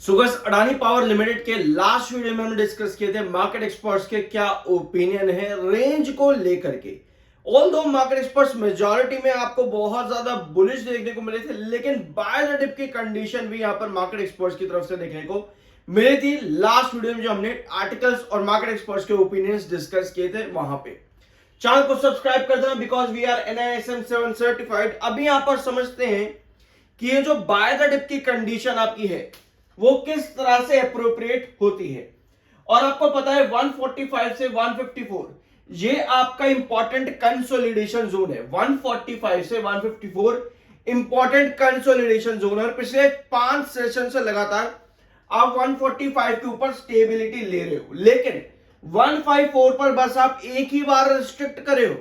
सुगस Adani power limited के last video में हमने डिस्कस किए थे मार्केट एक्सपर्ट्स के क्या ओपिनियन है रेंज को लेकर के। ऑल दो मार्केट एक्सपर्ट्स मेजॉरिटी में आपको बहुत ज्यादा बुलिश देखने को मिले थे, लेकिन बाय द डिप की कंडीशन भी यहां पर मार्केट एक्सपर्ट्स की तरफ से देखने को मिली थी। लास्ट वीडियो में जो हमने आर्टिकल्स और मार्केट एक्सपर्ट्स के ओपिनियंस डिस्कस किए थे वहां पे चैनल को सब्सक्राइब कर देना because we are NISM 7 certified. अभी यहां पर समझते हैं कि ये जो बाय द डिप की कंडीशन आपकी है वो किस तरह से अप्रोप्रिएट होती है। और आपको पता है 145 से 154 ये आपका इंपॉर्टेंट कंसोलिडेशन जोन है। 145 से 154 इंपॉर्टेंट कंसोलिडेशन जोन है और पिछले 5 सेशन से लगातार आप 145 के ऊपर स्टेबिलिटी ले रहे हो, लेकिन 154 पर बस आप एक ही बार रिस्ट्रिक्ट करे हो।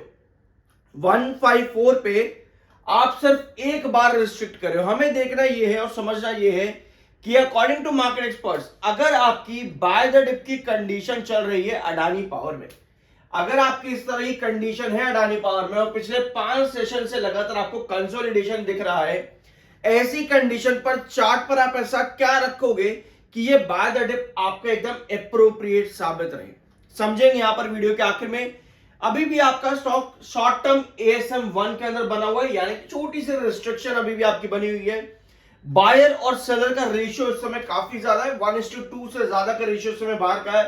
154 पे आप सिर्फ एक बार रिस्ट्रिक्ट करे हो। हमें देखना यह है और समझना यह है कि अकॉर्डिंग टू मार्केट एक्सपर्ट्स अगर आपकी बाय द डिप की कंडीशन चल रही है अडानी पावर में, अगर आपकी इस तरह की कंडीशन है अडानी पावर में और पिछले 5 सेशन से लगातार आपको कंसोलिडेशन दिख रहा है, ऐसी कंडीशन पर चार्ट पर आप ऐसा क्या रखोगे कि ये बाय द डिप आपको एकदम अप्रोप्रिएट साबित रहे। समझेंगे यहां पर वीडियो के आखिर में। अभी भी आपका स्टॉक शॉर्ट टर्म ASM 1 के अंदर बना हुआ है, यानी छोटी सी रिस्ट्रिक्शन अभी भी आपकी बनी हुई है। बायर और सेलर का रेशियो इस समय काफी ज्यादा है, 1:2 से ज्यादा का रेशियो इस समय बाहर का है,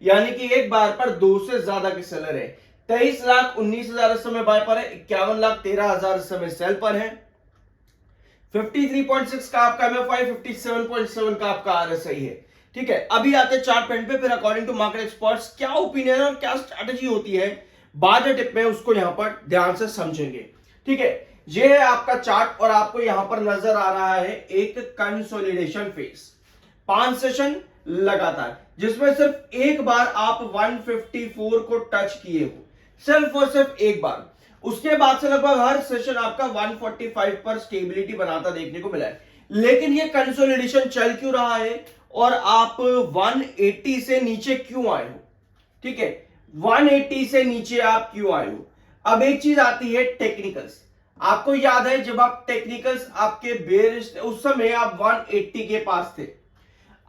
यानी कि एक बार पर 2 से ज्यादा के सेलर है। 23,19,000 इस समय बाय पर है, 51,13,000 इस समय सेल पर है। 53.6 का आपका MFI, 57.7 का आपका RSI है। ठीक है, अभी आते हैं चार्ट पेंट पे, फिर अकॉर्डिंग टू मार्केट एक्सपर्ट्स क्या ओपिनियन और क्या स्ट्रेटजी होती है बाद टिप में, उसको यहां पर ध्यान से समझेंगे। ठीक है, ये है आपका चार्ट और आपको यहां पर नजर आ रहा है एक कंसोलिडेशन फेज, 5 सेशन लगातार, जिसमें सिर्फ एक बार आप 154 को टच किए हो, सिर्फ और सिर्फ एक बार। उसके बाद से लगभग हर सेशन आपका 145 पर स्टेबिलिटी बनाता देखने को मिला है। लेकिन ये कंसोलिडेशन चल क्यों रहा है और आप 180 से नीचे क्यों आए हो? ठीक है, 180 से नीचे आप क्यों आए हो? अब एक चीज आती है टेक्निकल्स। आपको याद है जब आप टेक्निकल्स आपके बेरिश उस समय आप 180 के पास थे।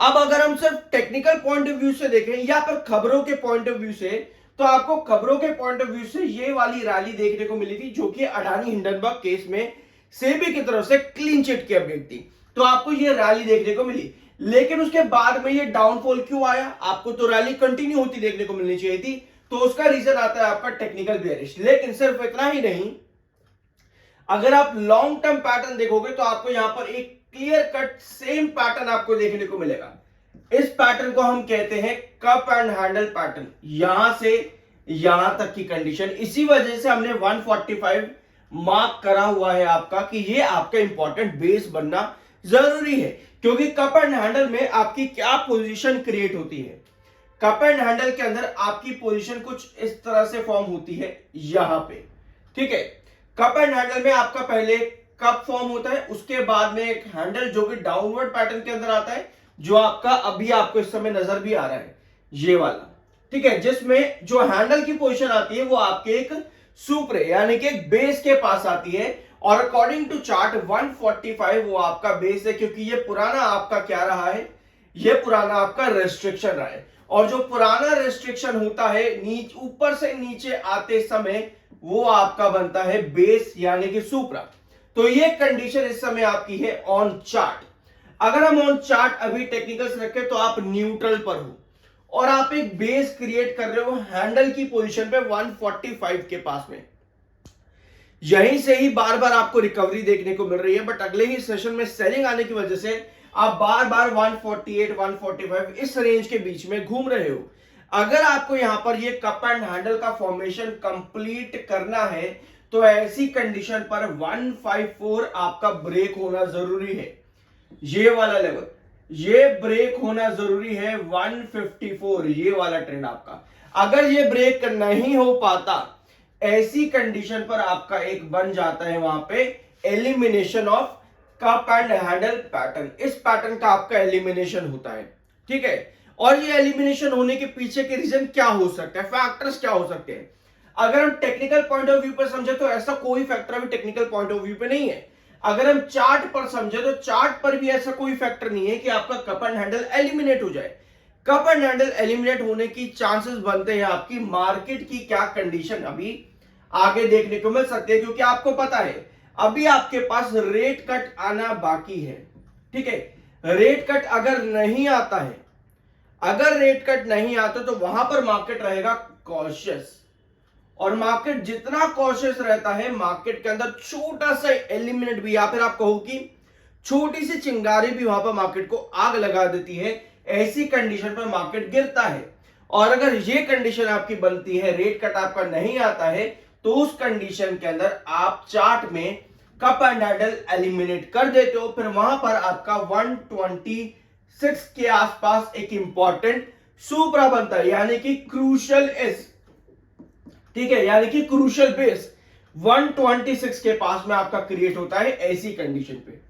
अब अगर हम सिर्फ टेक्निकल पॉइंट ऑफ व्यू से देखें या फिर खबरों के पॉइंट ऑफ व्यू से, तो आपको खबरों के पॉइंट ऑफ व्यू से ये वाली रैली देखने को मिली थी जो कि अडानी हिंडनबर्ग केस में सेबी की तरफ से क्लीन चिट की अपडेट थी, तो आपको ये रैली देखने को मिली। लेकिन उसके बाद में ये डाउनफॉल क्यों आया? आपको तो रैली कंटिन्यू होती देखने को मिलनी चाहिए थी, तो उसका रीजन आता है आपका टेक्निकल बेयरिश। लेकिन सिर्फ इतना ही नहीं, अगर आप लॉन्ग टर्म पैटर्न देखोगे तो आपको यहां पर एक क्लियर कट सेम पैटर्न आपको देखने को मिलेगा। इस पैटर्न को हम कहते हैं कप एंड हैंडल पैटर्न, यहां से यहां तक की कंडीशन। इसी वजह से हमने 145 मार्क करा हुआ है आपका कि ये आपका इंपॉर्टेंट बेस बनना जरूरी है, क्योंकि कप एंड हैंडल में आपकी क्या पोजीशन क्रिएट होती है। कप एंड हैंडल के अंदर आपकी पोजीशन कुछ इस तरह से फॉर्म होती है यहां पे। ठीक है, कप एंड हैंडल में आपका पहले कप फॉर्म होता है, उसके बाद में एक हैंडल जो कि डाउनवर्ड पैटर्न के अंदर आता है, जो आपका अभी आपको इस समय नजर भी आ रहा है ये वाला। ठीक है, जिसमें जो हैंडल की पोजीशन आती है वो आपके एक सुप्रे यानी कि एक बेस के पास आती है, और अकॉर्डिंग टू चार्ट 145 वो आपका बेस है, क्योंकि ये पुराना आपका क्या रहा है, ये पुराना आपका रेस्ट्रिक्शन रहा है। और जो पुराना रेस्ट्रिक्शन होता है ऊपर से नीचे आते समय वो आपका बनता है बेस यानी कि सुप्रा। तो ये कंडीशन इस समय आपकी है ऑन चार्ट। अगर हम ऑन चार्ट अभी टेक्निकल से रखें तो आप न्यूट्रल पर हो और आप एक बेस क्रिएट कर रहे हो हैंडल की पोजीशन पे 145 के पास में। यहीं से ही बार बार आपको रिकवरी देखने को मिल रही है, बट अगले ही सेशन में सेलिंग आने की वजह से आप बार बार 148 145 इस रेंज के बीच में घूम रहे हो। अगर आपको यहां पर ये कप एंड हैंडल का फॉर्मेशन कंप्लीट करना है तो ऐसी कंडीशन पर 154 आपका ब्रेक होना जरूरी है। ये वाला लेवल ये ब्रेक होना जरूरी है 154, ये वाला ट्रेंड आपका। अगर ये ब्रेक नहीं हो पाता, ऐसी कंडीशन पर आपका एक बन जाता है वहां पे elimination of cup and handle pattern. इस पैटर्न का आपका एलिमिनेशन होता है। ठीक है, और ये एलिमिनेशन होने के पीछे के रीजन क्या हो सकता है, फैक्टर्स क्या हो सकते हैं? अगर हम टेक्निकल पॉइंट ऑफ व्यू पर समझे तो ऐसा कोई फैक्टर अभी टेक्निकल पॉइंट ऑफ व्यू पे नहीं है। अगर हम चार्ट पर समझे तो चार्ट पर भी ऐसा कोई फैक्टर नहीं है कि आपका कप एंड हैंडल एलिमिनेट हो जाए। कप एंड हैंडल एलिमिनेट होने की चांसेस बनते हैं आपकी मार्केट की क्या कंडीशन अभी आगे देखने को मिल सकती है, क्योंकि आपको पता है अभी आपके पास रेट कट आना बाकी है। ठीक है, रेट कट अगर नहीं आता है, अगर रेट कट नहीं आता तो वहां पर मार्केट रहेगा कॉशियस, और मार्केट जितना कॉशियस रहता है मार्केट के अंदर छोटा सा एलिमिनेट भी या फिर आप कहो कि छोटी सी चिंगारी भी वहां पर मार्केट को आग लगा देती है। ऐसी कंडीशन पर मार्केट गिरता है, और अगर ये कंडीशन आपकी बनती है, रेट कट आपका नहीं आता है, तो उस कंडीशन के अंदर आप चार्ट में कप एंड हैंडल एलिमिनेट कर देते हो। फिर वहां पर आपका 126 के आसपास एक इंपॉर्टेंट सुपरा बनता है, यानी कि क्रूशियल एज, ठीक है, यानी कि क्रूशियल बेस 126 के पास में आपका क्रिएट होता है। ऐसी कंडीशन पे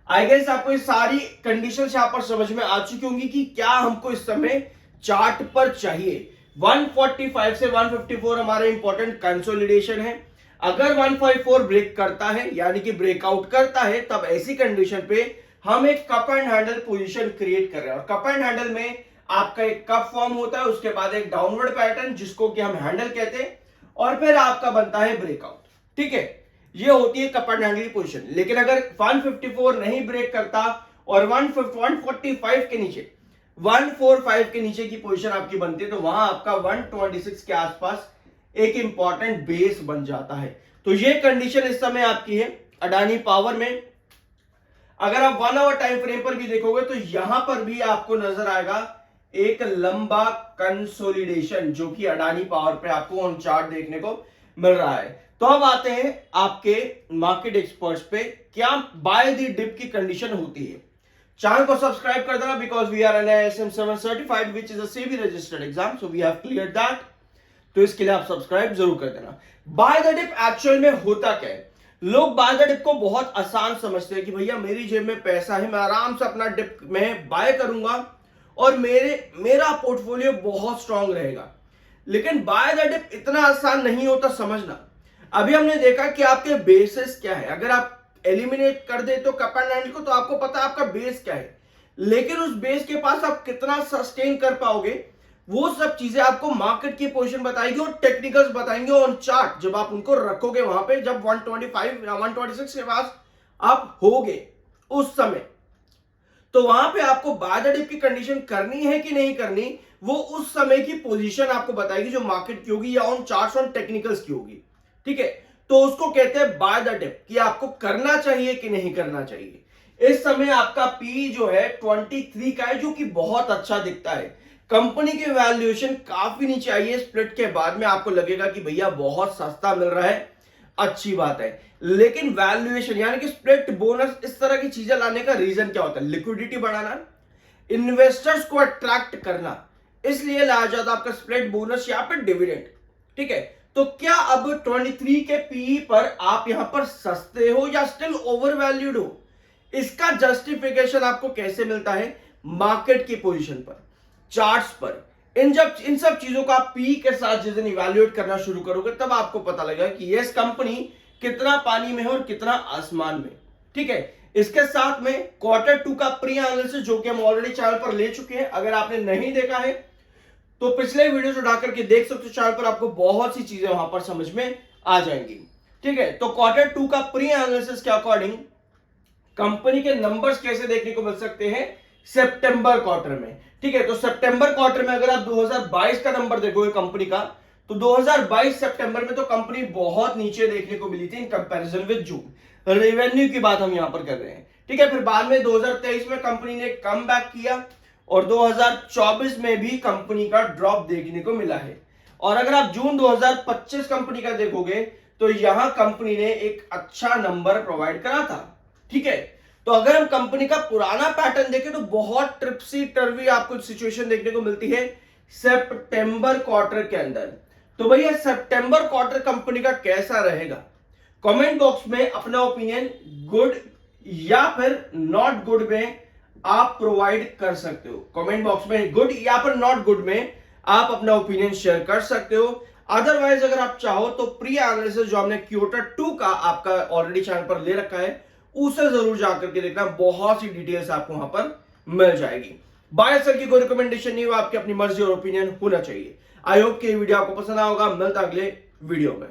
आई गेस आपको ये सारी कंडीशंस यहां पर समझ में आ चुकी होंगी कि क्या हमको इस समय चार्ट पर चाहिए। 145 से 154 हमारा इंपॉर्टेंट कंसोलिडेशन है। अगर 154 ब्रेक करता है यानी कि ब्रेकआउट करता है, तब ऐसी कंडीशन पे हम एक cup and handle position create कर रहे हैं, और कप एंड हैंडल में आपका एक कप फॉर्म होता है, उसके बाद एक डाउनवर्ड पैटर्न जिसको कि हम हैंडल कहते हैं, और फिर आपका बनता है ब्रेकआउट। ठीक है, ये होती है कप एंड हैंडल की पोजीशन। लेकिन अगर 154 नहीं ब्रेक करता और 145 के नीचे 145 के नीचे की पोजीशन आपकी बनती है, तो वहां आपका 126 के आसपास एक इंपॉर्टेंट बेस बन जाता है। तो ये कंडीशन इस समय आपकी है अडानी पावर में। अगर आप 1 आवर टाइम फ्रेम पर भी देखोगे तो यहां पर भी आपको नजर आएगा एक लंबा कंसोलिडेशन, जो कि अडानी पावर पे आपको ऑन चार्ट देखने को मिल रहा है। तो अब आते हैं आपके मार्केट एक्सपर्ट्स पे, क्या बाय द डिप की कंडीशन होती है। चैनल को सब्सक्राइब कर देना, because we are N ISM 7 certified which is a SEBI registered exam, so we have cleared that. तो इसके लिए आप सब्सक्राइब जरूर कर देना। बाय द डिप एक्चुअल में होता क्या है? लोग बाय द डिप को बहुत आसान समझते हैं कि भैया मेरी जेब में पैसा है, मैं आराम से अपना डिप में बाय करूंगा और मेरा पोर्टफोलियो बहुत स्ट्रांग रहेगा। लेकिन बाय द डिप इतना आसान नहीं होता समझना। अभी हमने देखा कि आपके बेसिस क्या है। अगर आप एलिमिनेट कर दे तो कप एंड हैंडल को, तो आपको पता है आपका बेस क्या है, लेकिन उस बेस के पास आप कितना सस्टेन कर पाओगे, वो सब चीजें आपको मार्केट की पोजीशन बताएगी और टेक्निकल्स बताएंगे ऑन चार्ट। जब आप उनको रखोगे वहां पे, जब 125 या 126 के पास आप होगे उस समय, तो वहां पे आपको बाय द डिप की कंडीशन करनी है कि नहीं करनी, वो उस समय की पोजीशन आपको बताएगी जो मार्केट की होगी या ऑन चार्ट्स ऑन टेक्निकल्स की होगी। ठीक है, तो उसको कहते हैं बाय द डिप, कि आपको करना चाहिए कि नहीं करना चाहिए। इस समय आपका पी जो है 23 का है, जो कि बहुत अच्छा दिखता है। कंपनी की वैल्यूएशन काफी नीचे आई है स्प्लिट के बाद में, आपको लगेगा कि भैया बहुत सस्ता मिल रहा है, अच्छी बात है। लेकिन वैल्यूएशन यानी कि स्प्लिट, बोनस, इस तरह की चीजें लाने का रीजन क्या होता है? लिक्विडिटी बढ़ाना, इन्वेस्टर्स को अट्रैक्ट करना, इसलिए लाया जाता है आपका स्प्लिट, बोनस या फिर डिविडेंड। ठीक है, तो क्या अब 23 के पीई पर आप यहां पर सस्ते हो या स्टिल ओवर वैल्यूड हो? इसका जस्टिफिकेशन आपको कैसे मिलता है? मार्केट की पोजीशन पर, चार्ट्स पर। इन सब चीजों का आप पी के साथ जिस दिन इवैल्यूएट करना शुरू करोगे, तब आपको पता लगेगा कि यस कंपनी कितना पानी में है और कितना आसमान में। ठीक है, इसके साथ में Q2 का प्री एनालिसिस, जो कि हम ऑलरेडी चैनल पर ले चुके हैं। अगर आपने नहीं देखा है तो पिछले वीडियोस उठा करके देख सकते हो चैनल पर, आपको बहुत सी चीजें वहां पर समझ में आ जाएंगी। ठीक है, तो Q2 का प्री एनालिसिस के अकॉर्डिंग कंपनी के नंबर्स कैसे देखने को मिल सकते हैं सितंबर क्वार्टर में। ठीक है, तो सितंबर क्वार्टर में अगर आप 2022 का नंबर देखोगे कंपनी का, तो 2022 सितंबर में तो कंपनी बहुत नीचे देखने को मिली थी in comparison with June. Revenue की बात हम यहां पर कर रहे हैं। ठीक है, फिर बाद में 2023 में कंपनी ने कम बैक किया, और 2024 में भी कंपनी का ड्रॉप देखने को मिला है। और अगर आप जून 2025 कंपनी का देखोगे, तो यहां कंपनी ने एक अच्छा नंबर प्रोवाइड करा था। ठीक है, तो अगर हम कंपनी का पुराना पैटर्न देखें तो बहुत ट्रिप्सी टर्वी आपको सिचुएशन देखने को मिलती है सितंबर क्वार्टर के अंदर। तो भैया सितंबर क्वार्टर कंपनी का कैसा रहेगा? कमेंट बॉक्स में अपना ओपिनियन गुड या फिर नॉट गुड में आप प्रोवाइड कर सकते हो। कमेंट बॉक्स में गुड या फिर नॉट गुड में आप अपना ओपिनियन शेयर कर सकते हो। अदरवाइज अगर आप चाहो तो प्री एनालिसिस जो हमने क्योटा 2 का आपका ऑलरेडी चैनल पर ले रखा है, उसे जरूर जाकर के देखना, बहुत सी डिटेल्स आपको वहां पर मिल जाएगी। बाय सेल की कोई रिकमेंडेशन नहीं हो, आपकी अपनी मर्जी और ओपिनियन होना चाहिए। आई होप कि वीडियो आपको पसंद आएगा। मिलता अगले वीडियो में।